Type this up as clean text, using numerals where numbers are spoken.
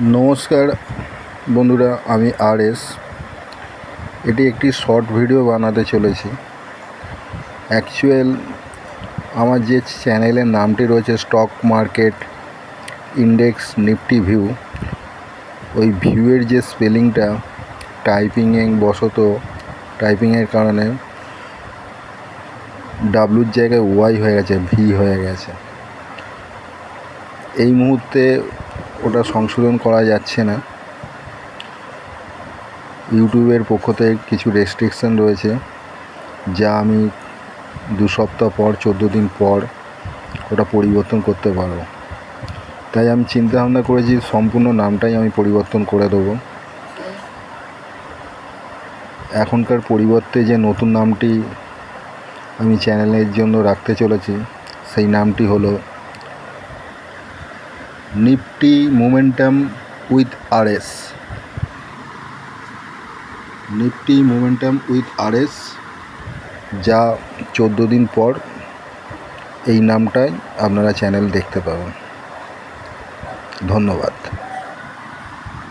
নমস্কার বন্ধুরা, আমি আর.এস। এটি একটি শর্ট ভিডিও বানাতে চলেছি। অ্যাকচুয়াল আমার যে চ্যানেলের নামটি রয়েছে stock market index Nifty view, ওই ভিউয়ের যে স্পেলিংটা টাইপিংয়ের কারণে ডাব্লুর জায়গায় ওয়াই হয়ে গেছে, ভি হয়ে গেছে। এই মুহূর্তে ওটা সংশোধন করা যাচ্ছে না। ইউটিউবের পক্ষ থেকে কিছু রেস্ট্রিকশান রয়েছে, যা আমি 2 সপ্তাহ পর 14 দিন পর ওটা পরিবর্তন করতে পারবো। তাই আমি চিন্তা ভাবনা করেছি সম্পূর্ণ নামটাই আমি পরিবর্তন করে দেবো। এখনকার পরিবর্তে যে নতুন নামটি আমি চ্যানেলের জন্য রাখতে চলেছি, সেই নামটি হলো Nifty momentum with RS. Nifty momentum with RS, যা 14 দিন পর এই নামটাই আপনারা চ্যানেল দেখতে পাবেন। ধন্যবাদ।